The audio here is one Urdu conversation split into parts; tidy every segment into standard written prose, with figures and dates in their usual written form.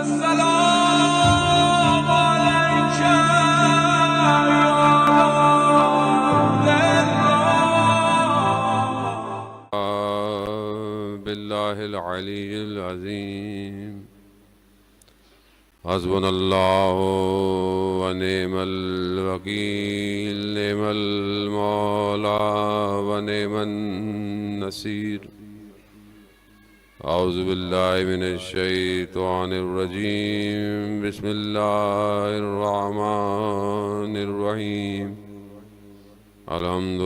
السلام عليك يا بالله العلي العظيم حسبنا الله ونعم الوكيل نعم المولى ونعم النصير أعوذ بالله من الشيطان الرجيم بسم الله الرحمن الرحيم الحمد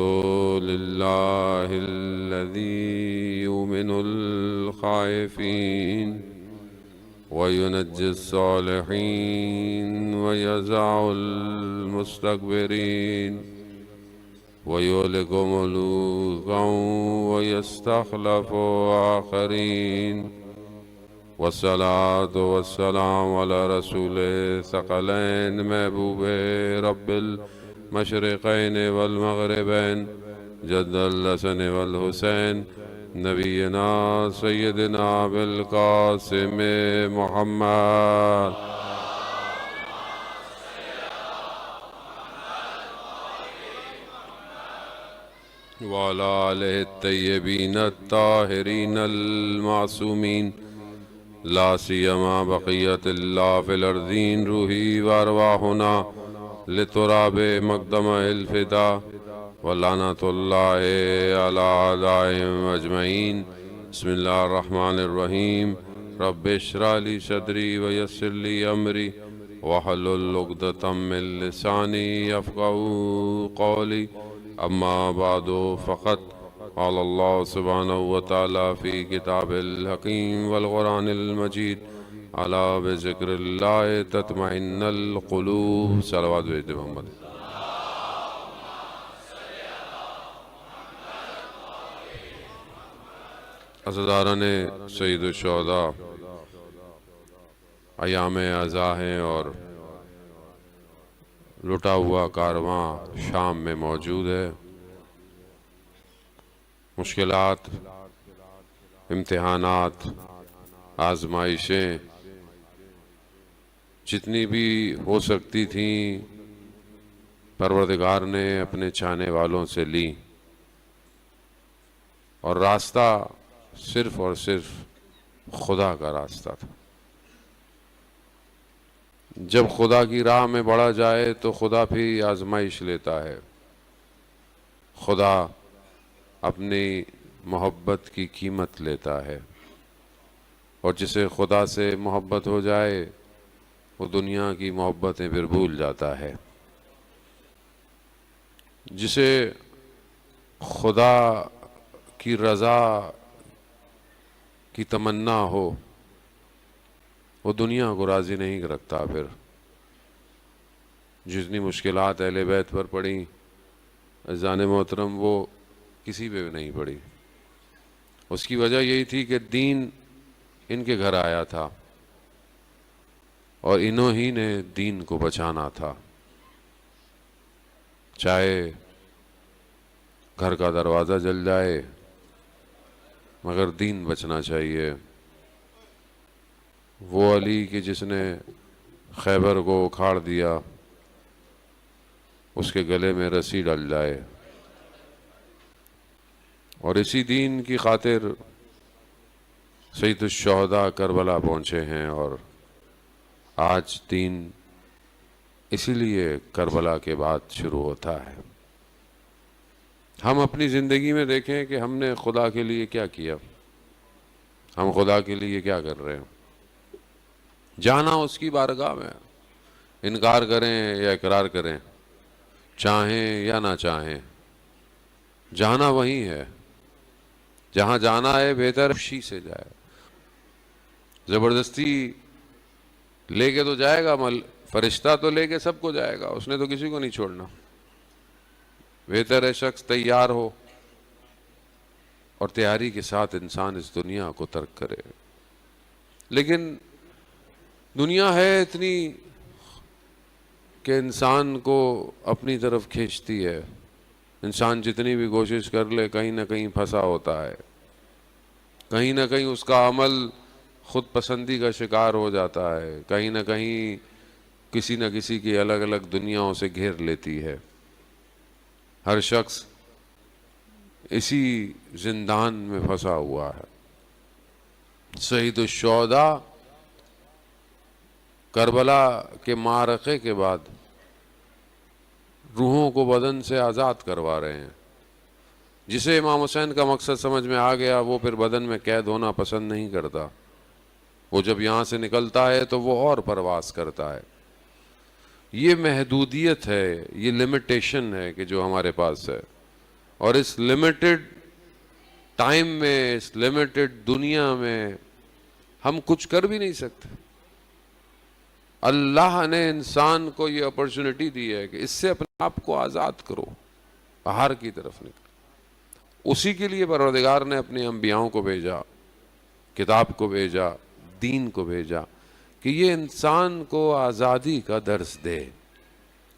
لله الذي يؤمن الخائفين وينجي الصالحين ويزع المستكبرين ويهلك ملوكا ويستخلف آخرين والصلاة والسلام على رسول الثقلين محبوب رب المشرقين والمغربين جد الحسن والحسين نبينا سيدنا بالقاسم محمد وعلى آله الطيبين الطاهرين المعصومين لا سيما بقية الله في الأرضين روحي وأرواحنا لتراب مقدم الفدا ولعنة الله على أعدائهم أجمعين بسم الله الرحمن الرحيم رب اشرح لي صدري ويسر لي أمري واحلل عقدة من لساني يفقهوا قولي أما بعد فقد قال الله سبحانه وتعالى في كتاب الحكيم والقرآن المجيد ألا بذكر الله تطمئن القلوب صلوات بيت محمد عزاداران سید الشہداء ایام عزا ہیں اور لٹا ہوا کارواں شام میں موجود ہے. مشکلات، امتحانات، آزمائشیں جتنی بھی ہو سکتی تھیں پروردگار نے اپنے چاہنے والوں سے لی اور راستہ صرف اور صرف خدا کا راستہ تھا. جب خدا کی راہ میں بڑھا جائے تو خدا بھی آزمائش لیتا ہے. خدا اپنی محبت کی قیمت لیتا ہے اور جسے خدا سے محبت ہو جائے وہ دنیا کی محبتیں پھر بھول جاتا ہے. جسے خدا کی رضا کی تمنا ہو وہ دنیا کو راضی نہیں رکھتا. پھر جتنی مشکلات اہل بیت پر پڑیں عزیزان محترم وہ کسی پہ بھی نہیں پڑی. اس کی وجہ یہی تھی کہ دین ان کے گھر آیا تھا اور انہوں ہی نے دین کو بچانا تھا. چاہے گھر کا دروازہ جل جائے مگر دین بچنا چاہیے. وہ علی کہ جس نے خیبر کو اکھاڑ دیا اس کے گلے میں رسی ڈل جائے. اور اسی دین کی خاطر سید الشہداء کربلا پہنچے ہیں اور آج دین اسی لیے کربلا کے بعد شروع ہوتا ہے. ہم اپنی زندگی میں دیکھیں کہ ہم نے خدا کے لیے کیا کیا، ہم خدا کے لیے کیا کر رہے ہیں. جانا اس کی بارگاہ میں، انکار کریں یا اقرار کریں، چاہیں یا نہ چاہیں، جانا وہی ہے. جہاں جانا ہے بہتر خوشی سے جائے. زبردستی لے کے تو جائے گا فرشتہ تو لے کے سب کو جائے گا، اس نے تو کسی کو نہیں چھوڑنا. بہتر ہے شخص تیار ہو اور تیاری کے ساتھ انسان اس دنیا کو ترک کرے. لیکن دنیا ہے اتنی کہ انسان کو اپنی طرف کھینچتی ہے. انسان جتنی بھی کوشش کر لے کہیں نہ کہیں پھنسا ہوتا ہے. کہیں نہ کہیں اس کا عمل خود پسندی کا شکار ہو جاتا ہے، کہیں نہ کہیں کسی نہ کسی کی الگ الگ دنیاؤں سے گھیر لیتی ہے۔ ہر شخص اسی زندان میں پھنسا ہوا ہے۔ سید الشہداء کربلا کے معرکے کے بعد روحوں کو بدن سے آزاد کروا رہے ہیں۔ جسے امام حسین کا مقصد سمجھ میں آ گیا وہ پھر بدن میں قید ہونا پسند نہیں کرتا، وہ جب یہاں سے نکلتا ہے تو وہ اور پرواز کرتا ہے۔ یہ محدودیت ہے، یہ لمیٹیشن ہے کہ جو ہمارے پاس ہے، اور اس لمیٹڈ ٹائم میں، اس لمیٹڈ دنیا میں ہم کچھ کر بھی نہیں سکتے۔ اللہ نے انسان کو یہ اپرچونٹی دی ہے کہ اس سے اپنے آپ کو آزاد کرو، باہر کی طرف نکل۔ اسی کے لیے پروردگار نے اپنے انبیاؤں کو بھیجا، کتاب کو بھیجا، دین کو بھیجا، کہ یہ انسان کو آزادی کا درس دے،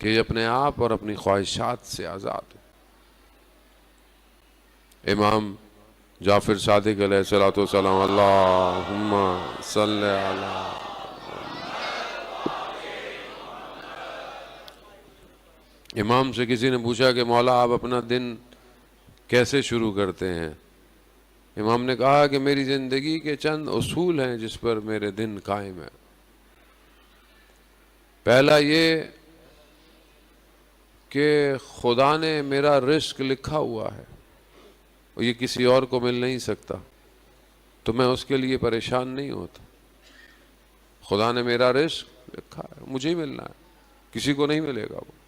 کہ یہ اپنے آپ اور اپنی خواہشات سے آزاد ہو۔ امام جعفر صادق علیہ الصلوۃ والسلام، اللہم صلی علی۔ امام سے کسی نے پوچھا کہ مولا آپ اپنا دن کیسے شروع کرتے ہیں؟ امام نے کہا کہ میری زندگی کے چند اصول ہیں جس پر میرے دن قائم ہے۔ پہلا یہ کہ خدا نے میرا رزق لکھا ہوا ہے اور یہ کسی اور کو مل نہیں سکتا، تو میں اس کے لیے پریشان نہیں ہوتا۔ خدا نے میرا رزق لکھا ہے، مجھے ہی ملنا ہے، کسی کو نہیں ملے گا۔ وہ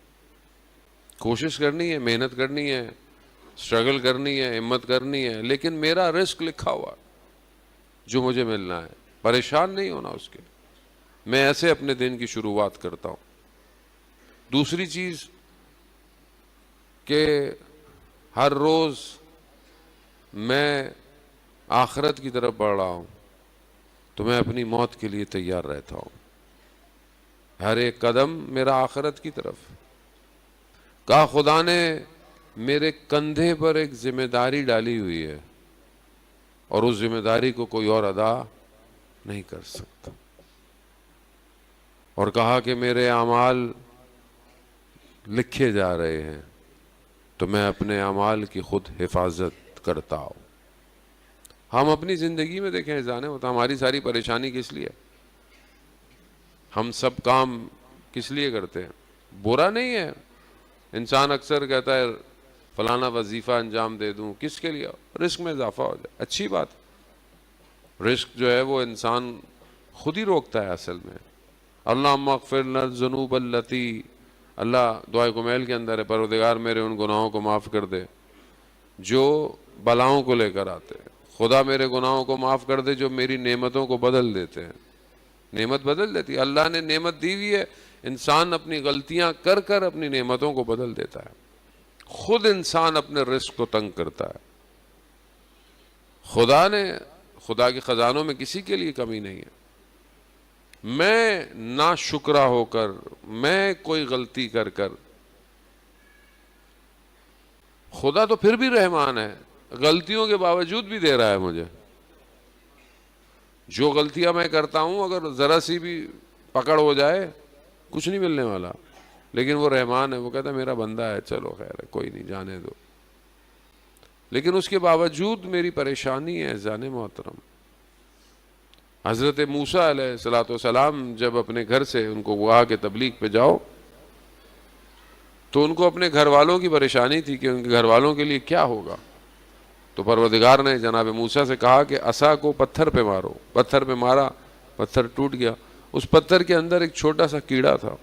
کوشش کرنی ہے، محنت کرنی ہے، اسٹرگل کرنی ہے، ہمت کرنی ہے، لیکن میرا رزق لکھا ہوا ہے جو مجھے ملنا ہے، پریشان نہیں ہونا اس کے۔ میں ایسے اپنے دن کی شروعات کرتا ہوں۔ دوسری چیز کہ ہر روز میں آخرت کی طرف بڑھ رہا ہوں تو میں اپنی موت کے لیے تیار رہتا ہوں۔ ہر ایک قدم میرا آخرت کی طرف۔ کہا خدا نے میرے کندھے پر ایک ذمہ داری ڈالی ہوئی ہے اور اس ذمہ داری کو کوئی اور ادا نہیں کر سکتا، اور کہا کہ میرے اعمال لکھے جا رہے ہیں تو میں اپنے اعمال کی خود حفاظت کرتا ہوں۔ ہم اپنی زندگی میں دیکھیں جانے ہوتا ہماری ساری پریشانی کس لیے؟ ہم سب کام کس لیے کرتے ہیں؟ برا نہیں ہے، انسان اکثر کہتا ہے فلانا وظیفہ انجام دے دوں، کس کے لیے؟ رزق میں اضافہ ہو جائے، اچھی بات۔ رزق جو ہے وہ انسان خود ہی روکتا ہے اصل میں۔ اللہم اغفر لنا الذنوب التی، اللہ دعائے کمیل کے اندر ہے، پروردگار میرے ان گناہوں کو معاف کر دے جو بلاؤں کو لے کر آتے ہیں۔ خدا میرے گناہوں کو معاف کر دے جو میری نعمتوں کو بدل دیتے ہیں۔ نعمت بدل دیتی ہے، اللہ نے نعمت دی ہوئی ہے، انسان اپنی غلطیاں کر کر اپنی نعمتوں کو بدل دیتا ہے۔ خود انسان اپنے رزق کو تنگ کرتا ہے۔ خدا کے خزانوں میں کسی کے لیے کمی نہیں ہے۔ میں ناشکرا ہو کر، میں کوئی غلطی کر کر، خدا تو پھر بھی رحمان ہے، غلطیوں کے باوجود بھی دے رہا ہے مجھے۔ جو غلطیاں میں کرتا ہوں اگر ذرا سی بھی پکڑ ہو جائے کچھ نہیں ملنے والا، لیکن وہ رحمان ہے، وہ کہتا ہے میرا بندہ ہے، چلو خیر ہے، کوئی نہیں، جانے دو۔ لیکن اس کے باوجود میری پریشانی ہے جانے محترم۔ حضرت موسیٰ علیہ السلام جب اپنے گھر سے ان کو کہا کہ تبلیغ پہ جاؤ، تو ان کو اپنے گھر والوں کی پریشانی تھی کہ ان کے گھر والوں کے لیے کیا ہوگا۔ تو پروردگار نے جناب موسیٰ سے کہا کہ عصا کو پتھر پہ مارو۔ پتھر پہ مارا، پتھر ٹوٹ گیا۔ اس پتھر کے اندر ایک چھوٹا سا کیڑا تھا۔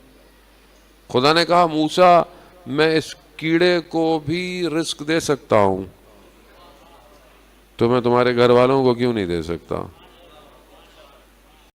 خدا نے کہا موسیٰ میں اس کیڑے کو بھی رزق دے سکتا ہوں، تو میں تمہارے گھر والوں کو کیوں نہیں دے سکتا؟